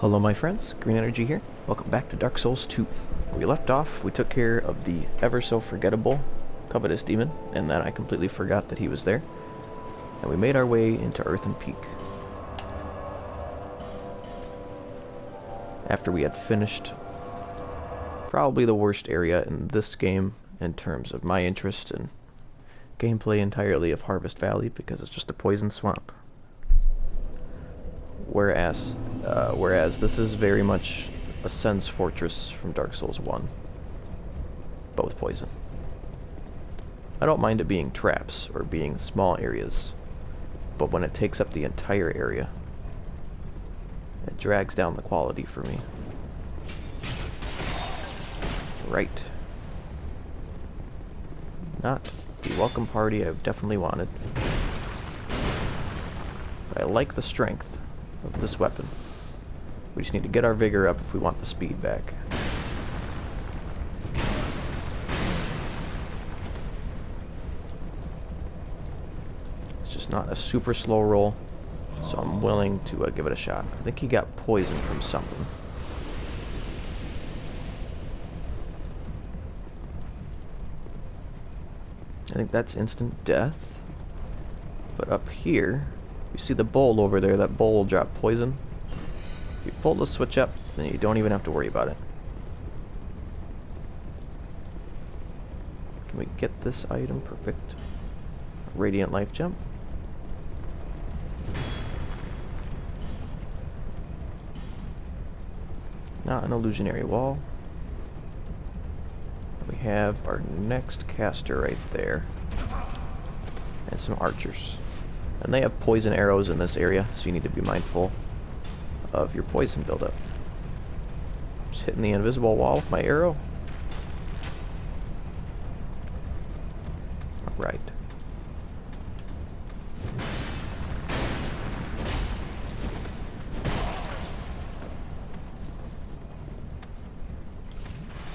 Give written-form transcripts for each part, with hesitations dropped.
Hello my friends, Green Energy here. Welcome back to Dark Souls 2. Where we left off, we took care of the ever so forgettable Covetous Demon, and then I completely forgot that he was there. And we made our way into Earthen Peak. After we had finished probably the worst area in this game in terms of my interest and gameplay entirely of Harvest Valley, because it's just a poison swamp. Whereas this is very much a Sen's Fortress from Dark Souls 1. Both poison. I don't mind it being traps or being small areas, but when it takes up the entire area, it drags down the quality for me. Right. Not the welcome party I've definitely wanted. But I like the strength of this weapon. We just need to get our vigor up if we want the speed back. It's just not a super slow roll, so I'm willing to give it a shot. I think he got poisoned from something. I think that's instant death. But up here, you see the bowl over there, that bowl will drop poison. If you pull the switch up, then you don't even have to worry about it. Can we get this item? Perfect. Radiant life gem. Not an illusionary wall. We have our next caster right there. And some archers. And they have poison arrows in this area, so you need to be mindful of your poison buildup. Just hitting the invisible wall with my arrow. Alright.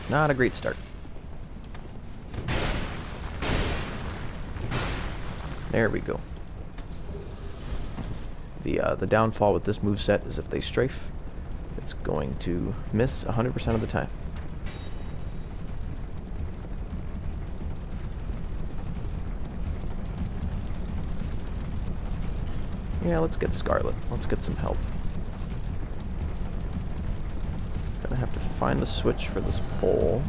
Not a great start. There we go. The downfall with this moveset is if they strafe, it's going to miss 100% of the time. Yeah, let's get Scarlet. Let's get some help. Gonna have to find the switch for this bowl.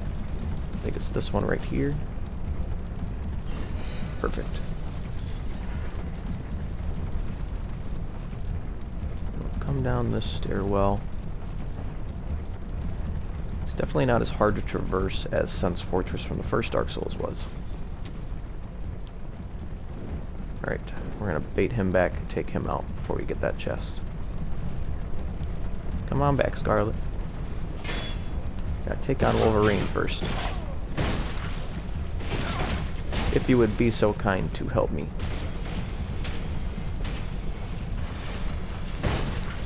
I think it's this one right here. Perfect. Come down this stairwell. It's definitely not as hard to traverse as Sen's Fortress from the first Dark Souls was. Alright, we're gonna bait him back and take him out before we get that chest. Come on back, Scarlet. Gotta take on Wolverine first. If you would be so kind to help me.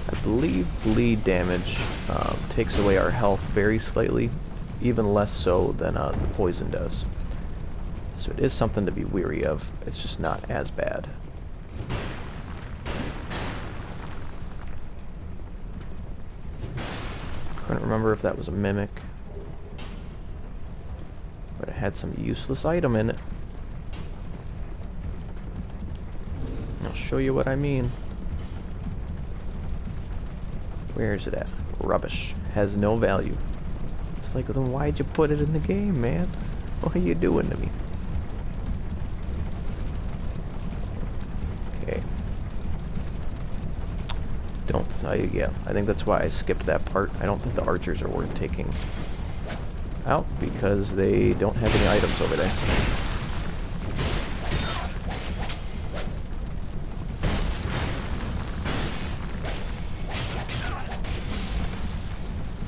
I believe bleed damage takes away our health very slightly, even less so than the poison does. So it is something to be weary of. It's just not as bad. Couldn't remember if that was a mimic, but it had some useless item in it. I'll show you what I mean. Where is it at? Rubbish. Has no value. It's like, then why'd you put it in the game, man? What are you doing to me? Okay. Yeah, I think that's why I skipped that part. I don't think the archers are worth taking out because they don't have any items over there.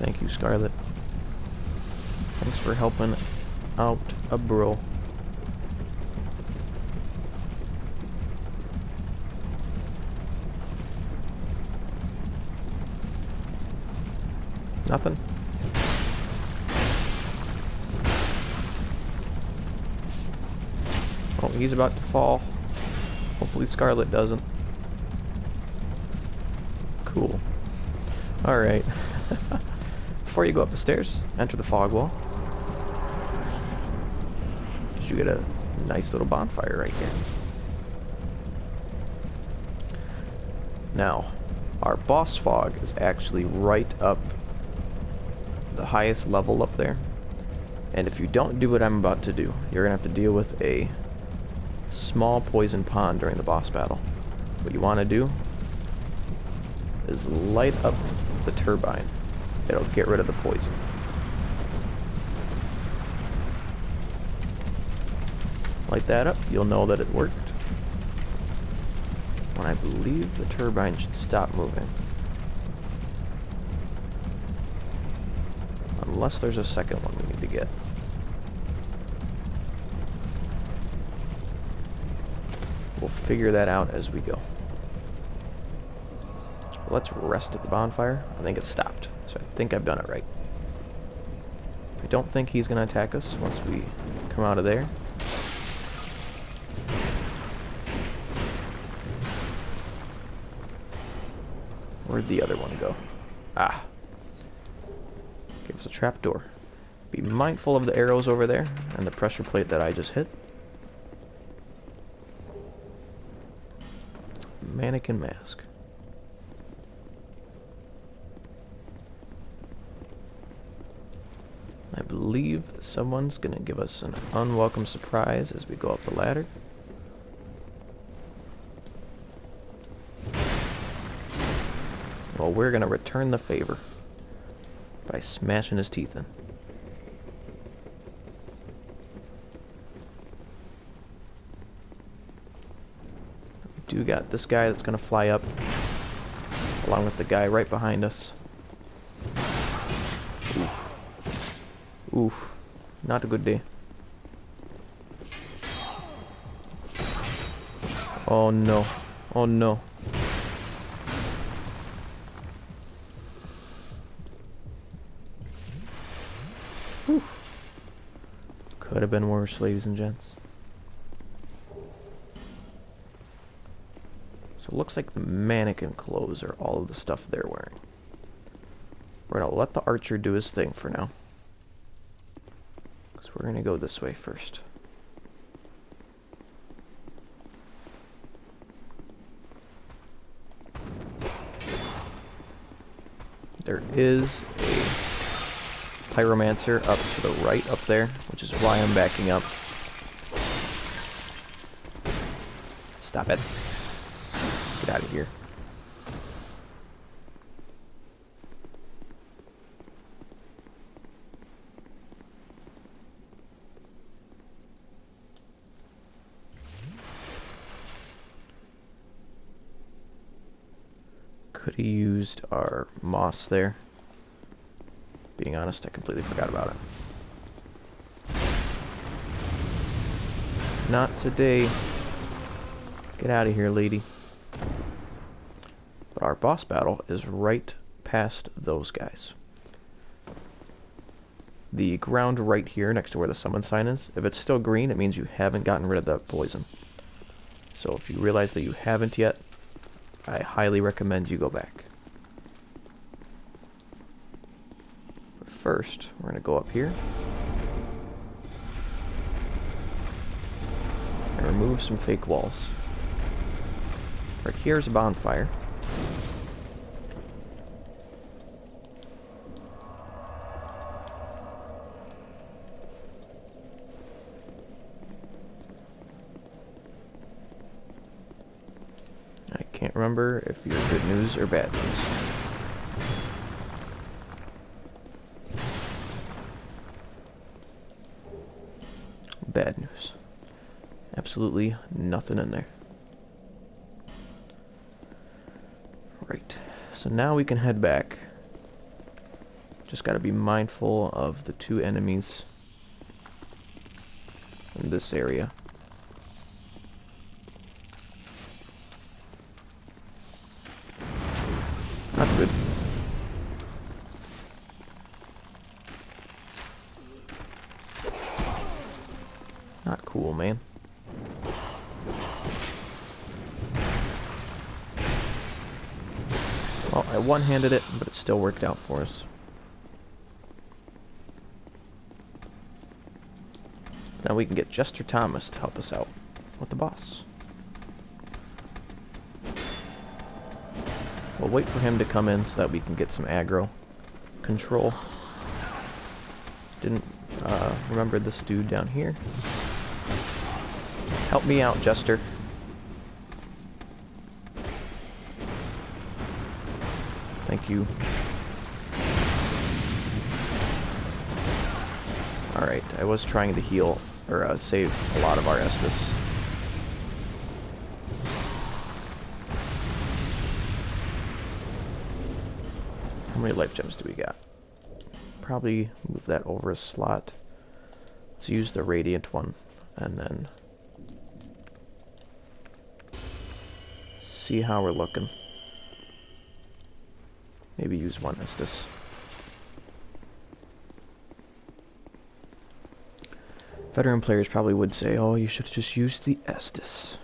Thank you, Scarlet. Thanks for helping out a bro. Nothing? Oh, he's about to fall. Hopefully Scarlet doesn't. Cool. Alright. Before you go up the stairs, enter the fog wall. You get a nice little bonfire right here. Now, our boss fog is actually right up the highest level up there. And if you don't do what I'm about to do, you're going to have to deal with a small poison pond during the boss battle. What you want to do is light up the turbine. It'll get rid of the poison. Light that up, you'll know that it worked. And I believe the turbine should stop moving. Unless there's a second one we need to get. We'll figure that out as we go. Let's rest at the bonfire. I think it stopped, so I think I've done it right. I don't think he's going to attack us once we come out of there. Where'd the other one go? Ah. Give us a trapdoor. Be mindful of the arrows over there and the pressure plate that I just hit. Mannequin mask. I believe someone's gonna give us an unwelcome surprise as we go up the ladder. Well, we're gonna return the favor by smashing his teeth in. We do got this guy that's gonna fly up, along with the guy right behind us. Oof, not a good day. Oh no, oh no. Whew. Could have been worse, ladies and gents. So it looks like the mannequin clothes are all of the stuff they're wearing. We're gonna let the archer do his thing for now. So we're gonna go this way first. There is a pyromancer up to the right up there, which is why I'm backing up. Stop it. Get out of here. Could have used our moss there. Being honest, I completely forgot about it. Not today. Get out of here, lady. But our boss battle is right past those guys. The ground right here next to where the summon sign is, if it's still green, it means you haven't gotten rid of that poison. So if you realize that you haven't yet, I highly recommend you go back. But first, we're going to go up here and remove some fake walls. Right here's a bonfire. I can't remember if you're good news or bad news. Bad news. Absolutely nothing in there. Right, so now we can head back. Just gotta be mindful of the two enemies in this area. Not good. Not cool, man. Well, I one-handed it, but it still worked out for us. Now we can get Jester Thomas to help us out with the boss. We'll wait for him to come in so that we can get some aggro control. Didn't remember this dude down here. Help me out, Jester. Thank you. Alright, I was trying to heal, or save a lot of our Estus. How many life gems do we got? Probably move that over a slot. Let's use the Radiant one, and then see how we're looking. Maybe use one Estus. Veteran players probably would say, oh, you should have just used the Estus.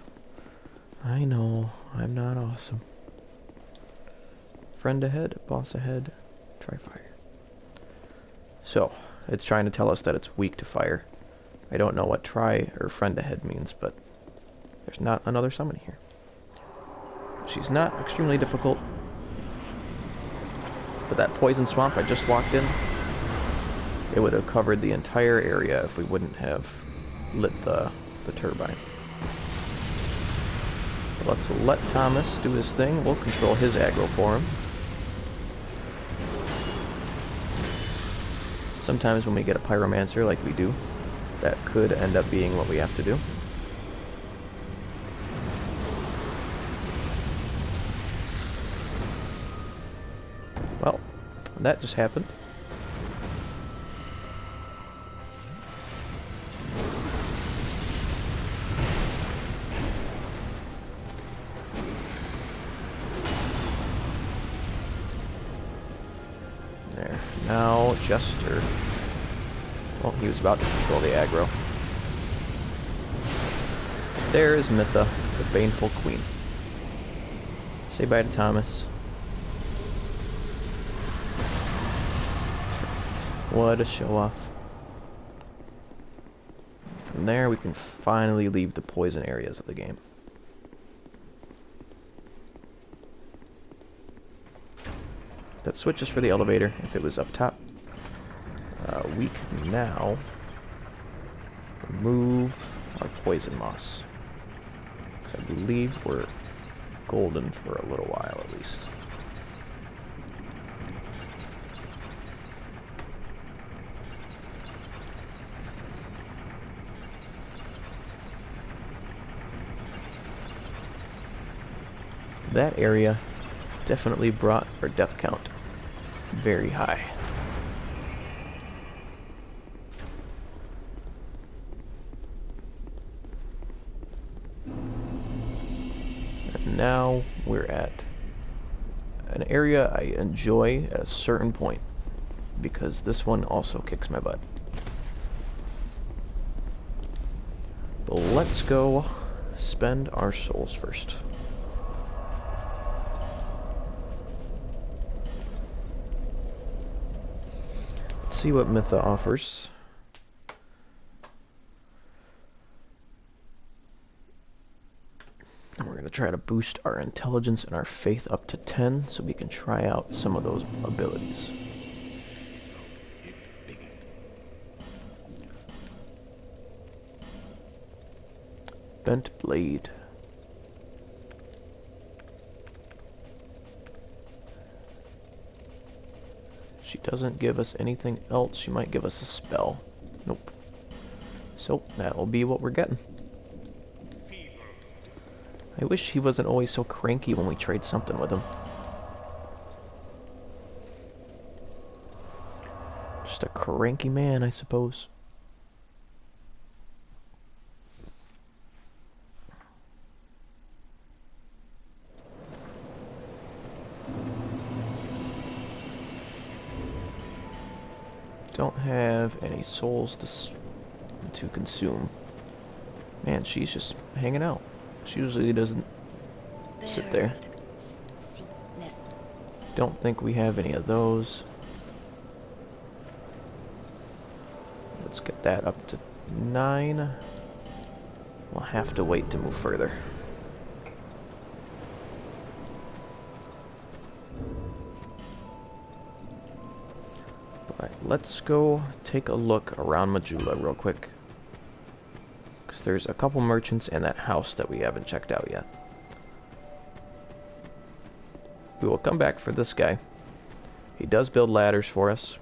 I know, I'm not awesome. Friend ahead, boss ahead, try fire. So, it's trying to tell us that it's weak to fire. I don't know what try or friend ahead means, but there's not another summon here. She's not extremely difficult. But that poison swamp I just walked in, it would have covered the entire area if we wouldn't have lit the turbine. But let's let Thomas do his thing. We'll control his aggro for him. Sometimes when we get a Pyromancer like we do, that could end up being what we have to do. Well, that just happened. There. Now, Jester. Well, he was about to control the aggro. There is Mytha, the Baneful Queen. Say bye to Thomas. What a show-off. From there, we can finally leave the poison areas of the game. That switches for the elevator if it was up top. We can now remove our poison moss. Because I believe we're golden for a little while at least. That area definitely brought our death count very high. And now we're at an area I enjoy at a certain point, because this one also kicks my butt. But let's go spend our souls first. See what Mytha offers. And we're going to try to boost our intelligence and our faith up to 10 so we can try out some of those abilities. Bent Blade. She doesn't give us anything else. She might give us a spell. Nope. So, that'll be what we're getting. I wish he wasn't always so cranky when we trade something with him. Just a cranky man, I suppose. Don't have any souls to consume. Man, she's just hanging out. She usually doesn't sit there. Don't think we have any of those. Let's get that up to 9. We'll have to wait to move further. Alright, let's go take a look around Medusa real quick. Because there's a couple merchants and that house that we haven't checked out yet. We will come back for this guy. He does build ladders for us.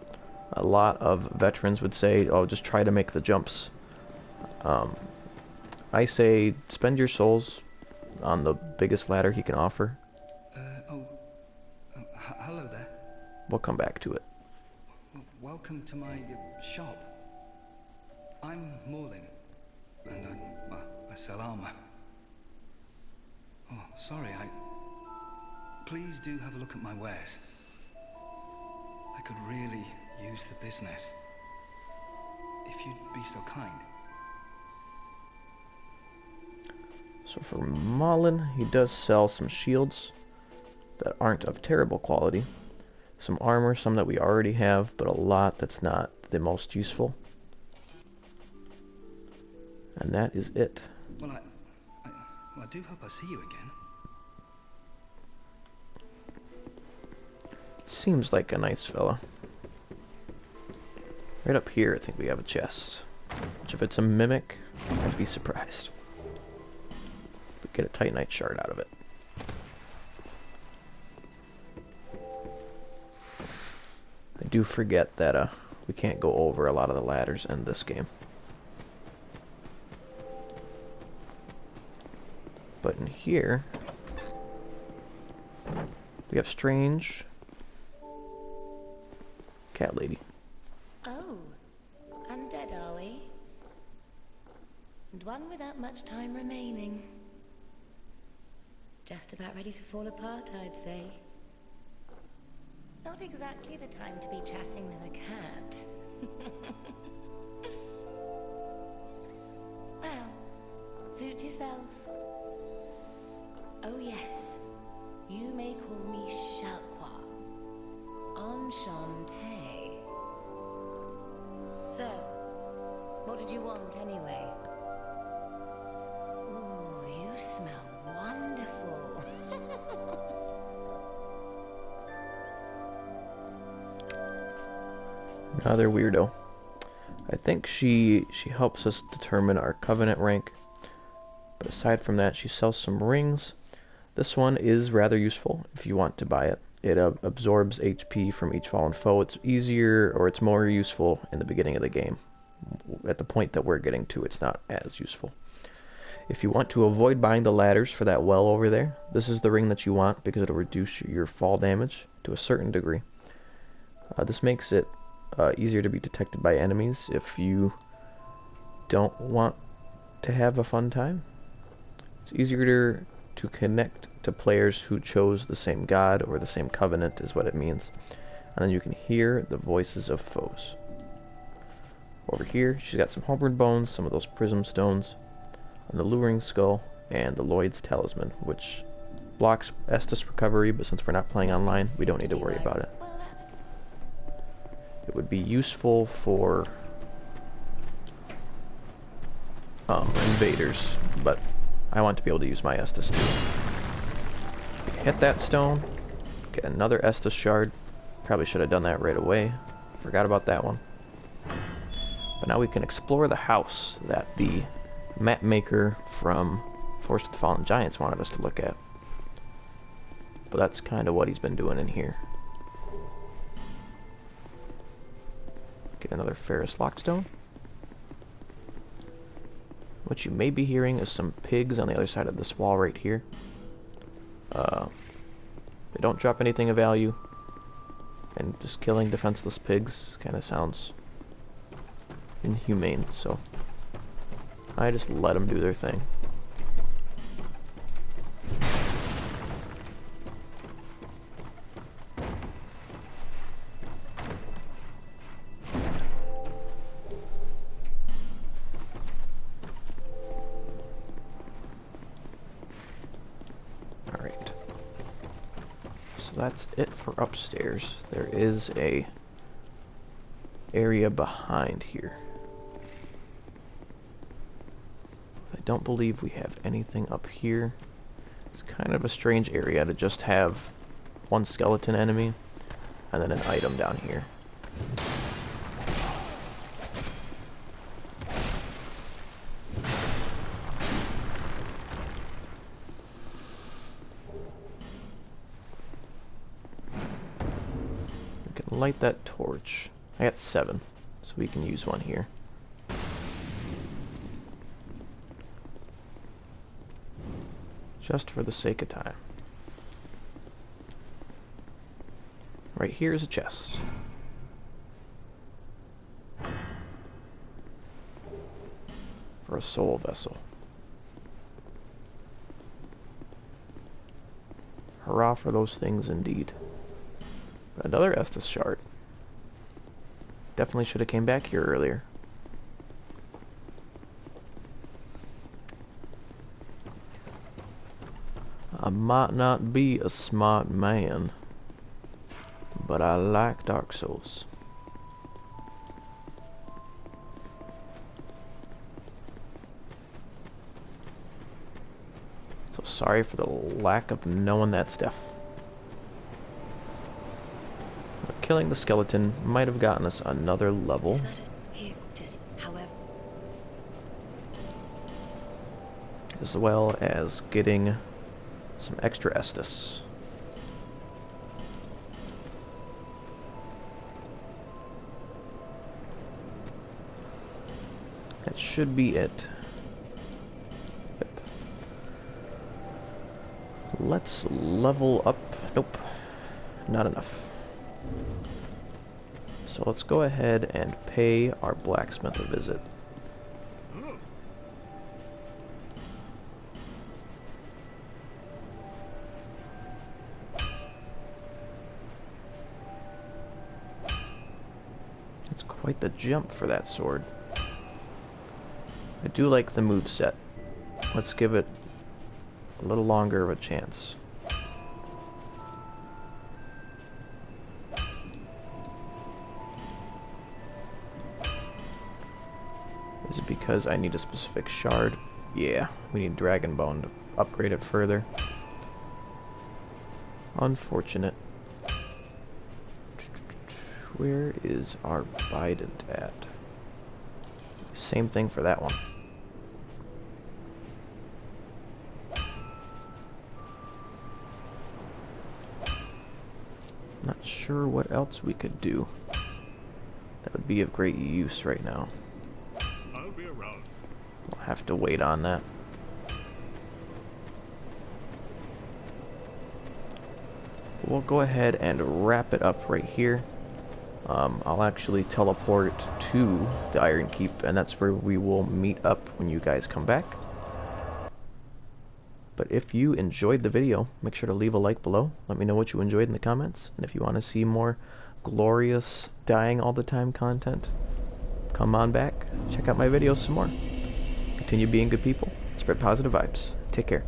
A lot of veterans would say, oh, just try to make the jumps. I say, spend your souls on the biggest ladder he can offer. Hello there. We'll come back to it. Welcome to my shop. I'm Morlin, and I sell armor. Oh, sorry, Please do have a look at my wares. I could really use the business. If you'd be so kind. So for Marlin, he does sell some shields that aren't of terrible quality. Some armor, some that we already have, but a lot that's not the most useful. And that is it. Well, I do hope I see you again. Seems like a nice fella. Right up here, I think we have a chest. Which, if it's a mimic, I'd be surprised. But get a Titanite shard out of it. I do forget that we can't go over a lot of the ladders in this game. But in here, we have Strange Cat Lady. Oh, undead are we? And one without much time remaining. Just about ready to fall apart, I'd say. Not exactly the time to be chatting with a cat. Well, suit yourself. Oh yes, you may call me Shalqua. Enchanté. So, what did you want anyway? Ooh, you smell wonderful. Another weirdo. I think she helps us determine our covenant rank. But aside from that, she sells some rings. This one is rather useful if you want to buy it. It absorbs HP from each fallen foe. It's easier, or it's more useful in the beginning of the game. At the point that we're getting to, it's not as useful. If you want to avoid buying the ladders for that well over there, this is the ring that you want because it'll reduce your fall damage to a certain degree. This makes it easier to be detected by enemies if you don't want to have a fun time. It's easier to connect to players who chose the same god or the same covenant is what it means. And then you can hear the voices of foes. Over here, she's got some homeward bones, some of those prism stones, and the luring skull, and the Lloyd's talisman, which blocks Estus recovery, but since we're not playing online, we don't need to worry about it. It would be useful for invaders, but I want to be able to use my Estus too. Hit that stone, get another Estus shard. Probably should have done that right away. Forgot about that one. But now we can explore the house that the map maker from Forest of the Fallen Giants wanted us to look at. But that's kind of what he's been doing in here. Get another Ferrous Lockstone. What you may be hearing is some pigs on the other side of this wall right here. They don't drop anything of value, and just killing defenseless pigs kind of sounds inhumane, so I just let them do their thing. So that's it for upstairs. There is a area behind here. I don't believe we have anything up here. It's kind of a strange area to just have one skeleton enemy and then an item down here. We can light that torch. I got 7, so we can use one here. Just for the sake of time. Right here is a chest. For a soul vessel. Hurrah for those things indeed. Another Estus shard. Definitely should have came back here earlier. I might not be a smart man, but I like Dark Souls. So sorry for the lack of knowing that stuff. But killing the skeleton might have gotten us another level. Is that it? Here, however. As well as getting some extra Estus. That should be it. Yep. Let's level up. Nope, not enough. So let's go ahead and pay our blacksmith a visit. It's quite the jump for that sword. I do like the moveset. Let's give it a little longer of a chance. Is it because I need a specific shard? Yeah, we need Dragon Bone to upgrade it further. Unfortunate. Where is our Bident at? Same thing for that one. Not sure what else we could do that would be of great use right now. I'll be around. We'll have to wait on that. We'll go ahead and wrap it up right here. I'll actually teleport to the Iron Keep, and that's where we will meet up when you guys come back. But if you enjoyed the video, make sure to leave a like below. Let me know what you enjoyed in the comments. And if you want to see more glorious dying all the time content, come on back, check out my videos some more. Continue being good people, spread positive vibes. Take care.